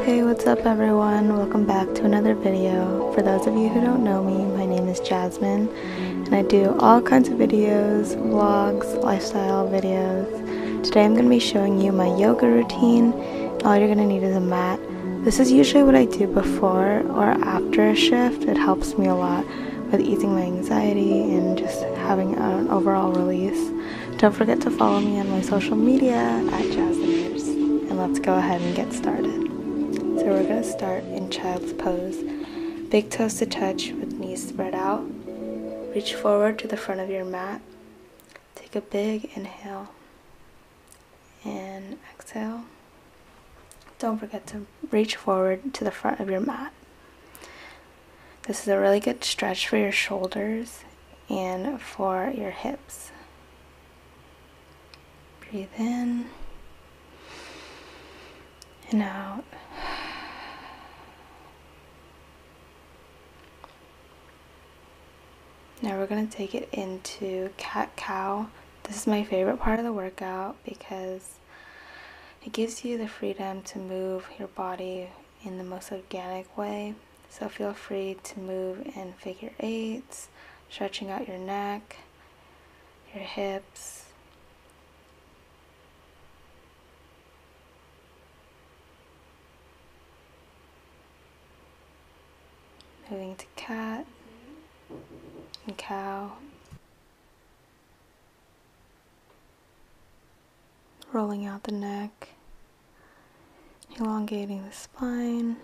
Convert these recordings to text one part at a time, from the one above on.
Hey, what's up everyone? Welcome back to another video. For those of you who don't know me, my name is Jasmine and I do all kinds of videos, vlogs, lifestyle videos. Today I'm going to be showing you my yoga routine. All you're going to need is a mat. This is usually what I do before or after a shift. It helps me a lot with easing my anxiety and just having an overall release. Don't forget to follow me on my social media at Jasminers. And let's go ahead and get started. So we're going to start in child's pose. Big toes to touch with knees spread out. Reach forward to the front of your mat. Take a big inhale and exhale. Don't forget to reach forward to the front of your mat. This is a really good stretch for your shoulders and for your hips. Breathe in and out. Now we're going to take it into cat-cow. This is my favorite part of the workout because it gives you the freedom to move your body in the most organic way. So feel free to move in figure eights, stretching out your neck, your hips. Moving to cat and cow. Rolling out the neck, elongating the spine.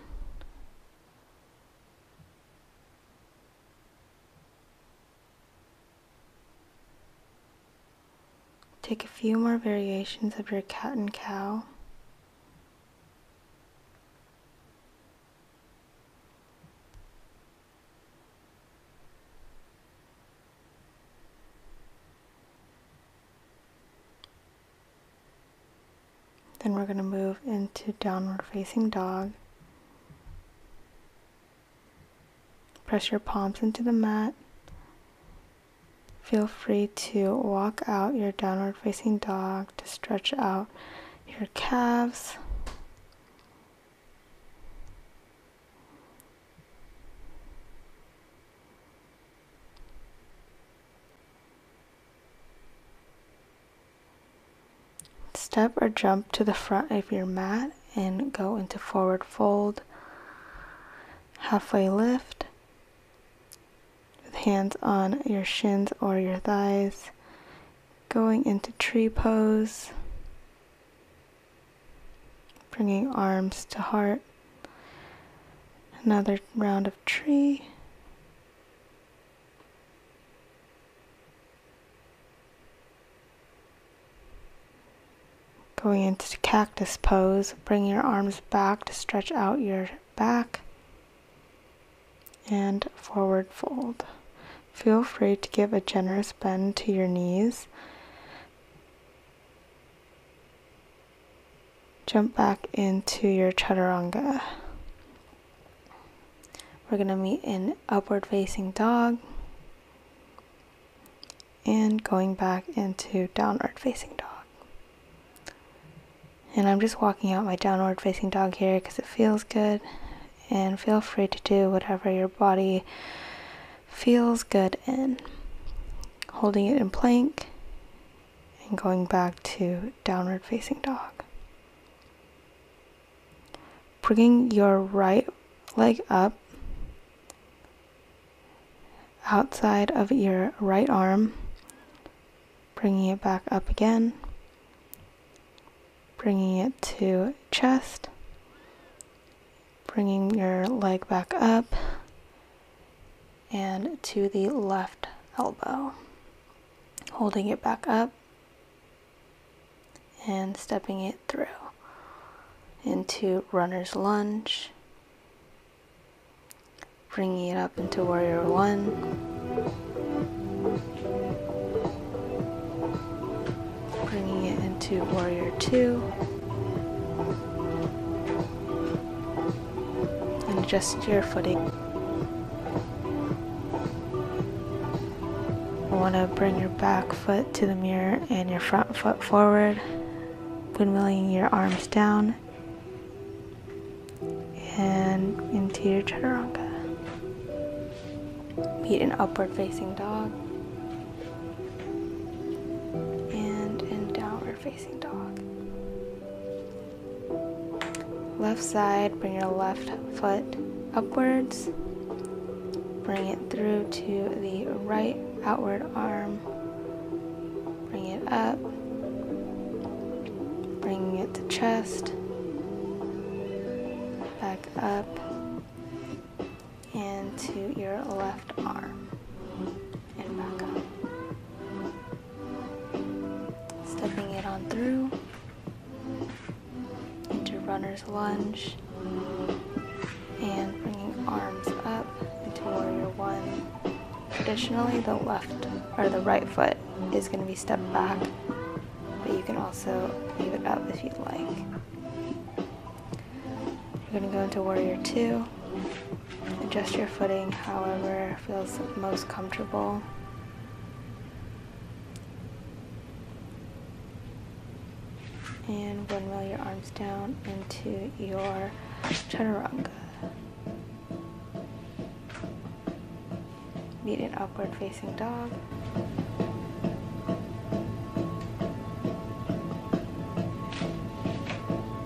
Take a few more variations of your cat and cow. Then we're going to move into downward facing dog. Press your palms into the mat. Feel free to walk out your downward facing dog to stretch out your calves. Step or jump to the front of your mat and go into forward fold. Halfway lift with hands on your shins or your thighs. Going into tree pose. Bringing arms to heart. Another round of tree. Going into cactus pose, bring your arms back to stretch out your back, and forward fold. Feel free to give a generous bend to your knees. Jump back into your chaturanga. We're going to meet in upward facing dog, and going back into downward facing dog. And I'm just walking out my downward facing dog here because it feels good, and feel free to do whatever your body feels good in. Holding it in plank and going back to downward facing dog. Bringing your right leg up outside of your right arm, bringing it back up again. Bringing it to chest, bringing your leg back up and to the left elbow, holding it back up and stepping it through into runner's lunge, bringing it up into warrior one, bringing it into warrior two, and adjust your footing. You want to bring your back foot to the mirror and your front foot forward, windmilling your arms down and into your chaturanga. Meet an upward facing dog and in downward facing dog. Left side, bring your left foot upwards. Bring it through to the right outward arm. Bring it up. Bringing it to chest. Back up. And to your left arm. And back up. Stepping it on through. Into runner's lunge. And bringing arms up into warrior one. Traditionally, the left or the right foot is going to be stepped back, but you can also leave it up if you'd like. You're going to go into warrior two. Adjust your footing however feels most comfortable. And windmill your arms down into your chaturanga. Meet an upward facing dog.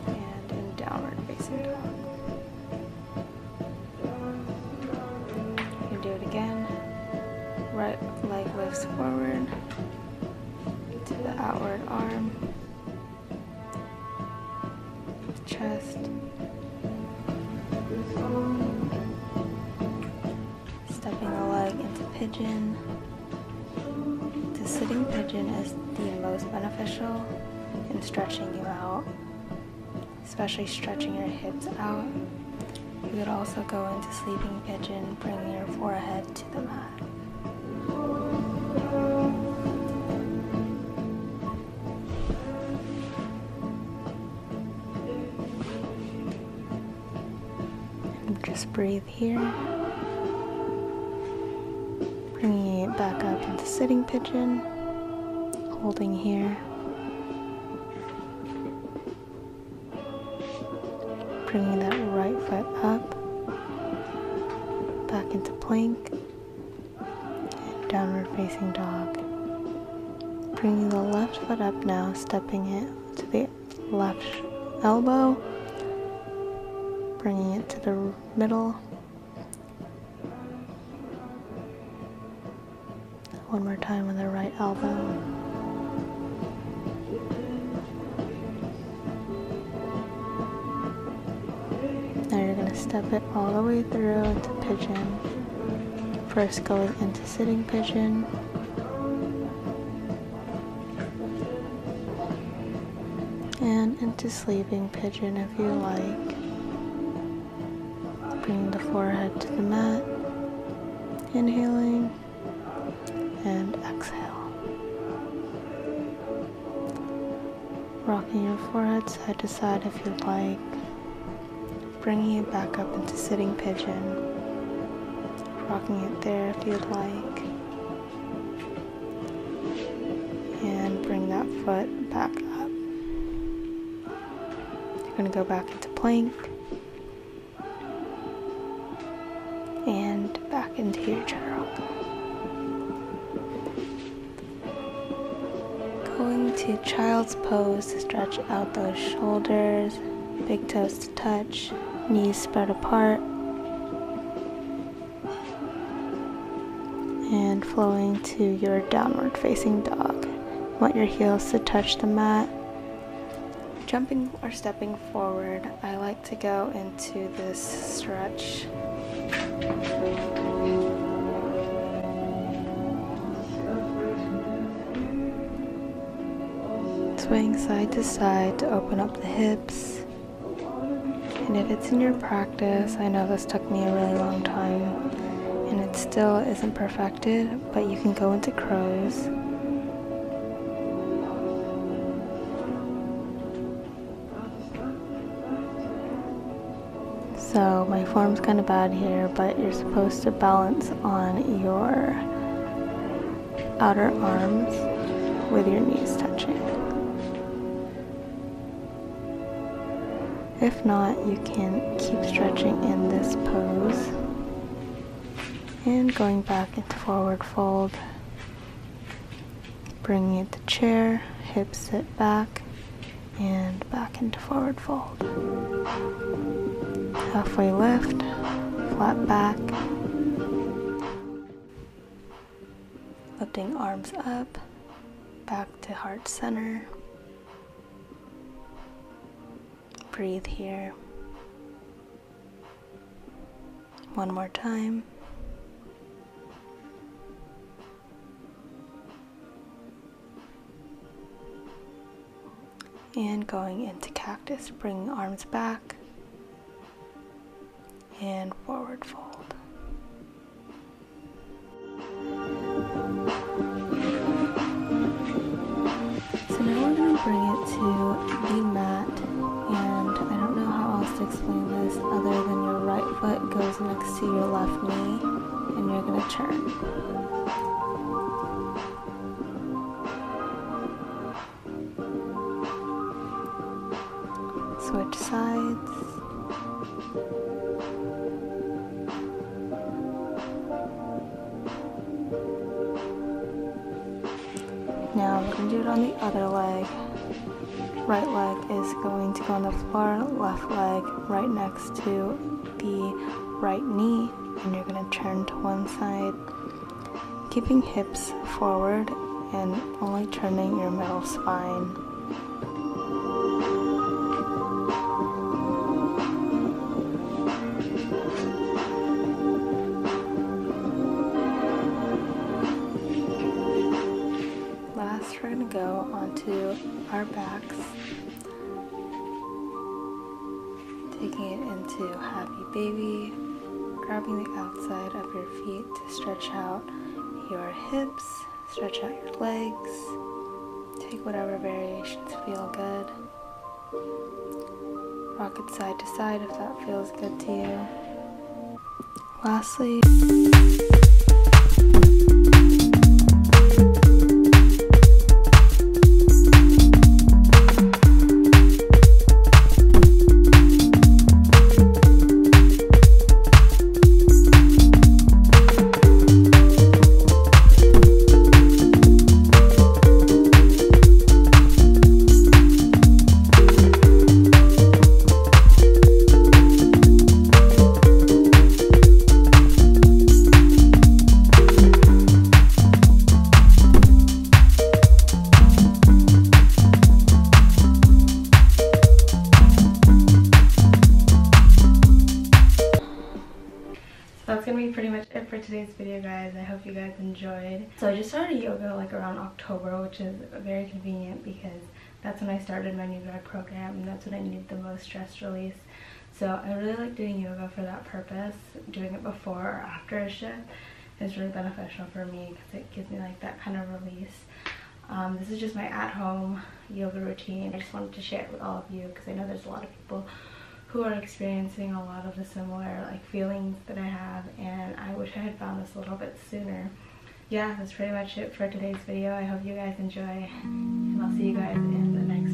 And in downward facing dog. You can do it again. Right leg lifts forward to the outward arm, chest. Stepping the leg into pigeon. The sitting pigeon is the most beneficial in stretching you out, especially stretching your hips out. You could also go into sleeping pigeon, bringing your forehead to the mat. And just breathe here. Bringing it back up into sitting pigeon, holding here. Bringing that right foot up, back into plank, and downward facing dog. Bringing the left foot up now, stepping it to the left elbow, bringing it to the middle. One more time with the right elbow. Now you're going to step it all the way through into pigeon. First going into sitting pigeon. And into sleeping pigeon if you like. Bring the forehead to the mat. Inhaling. And exhale. Rocking your forehead side to side if you'd like. Bringing it back up into sitting pigeon. Rocking it there if you'd like. And bring that foot back up. You're going to go back into plank. And back into your chaturanga. Going to child's pose to stretch out those shoulders, big toes to touch, knees spread apart, and flowing to your downward facing dog. You want your heels to touch the mat. Jumping or stepping forward, I like to go into this stretch. Swaying side to side to open up the hips. And if it's in your practice, I know this took me a really long time and it still isn't perfected, but you can go into crows. So my form's kind of bad here, but you're supposed to balance on your outer arms with your knees touching. If not, you can keep stretching in this pose and going back into forward fold, bringing it to chair, hips sit back, and back into forward fold. Halfway lift, flat back, lifting arms up, back to heart center. Breathe here. One more time. And going into cactus, bringing arms back and forward fold. So now we're going to bring it to the mat, and I don't know how else to explain this other than your right foot goes next to your left knee and you're going to turn. Switch sides. Now we're going to do it on the other leg. Right leg is going to go on the floor, left leg right next to the right knee, and you're going to turn to one side, keeping hips forward and only turning your middle spine. Last, we're going to go onto our backs, taking it into happy baby, grabbing the outside of your feet to stretch out your hips, stretch out your legs, take whatever variations feel good. Rock it side to side if that feels good to you. Lastly, that's gonna be pretty much it for today's video, guys. I hope you guys enjoyed. So I just started yoga like around October, which is very convenient because that's when I started my new grad program and that's when I needed the most stress release. So I really like doing yoga for that purpose. Doing it before or after a shift is really beneficial for me because it gives me like that kind of release. This is just my at-home yoga routine. I just wanted to share it with all of you because I know there's a lot of people who are experiencing a lot of the similar like feelings that I have, and I wish I had found this a little bit sooner. Yeah, that's pretty much it for today's video. I hope you guys enjoy, and I'll see you guys in the next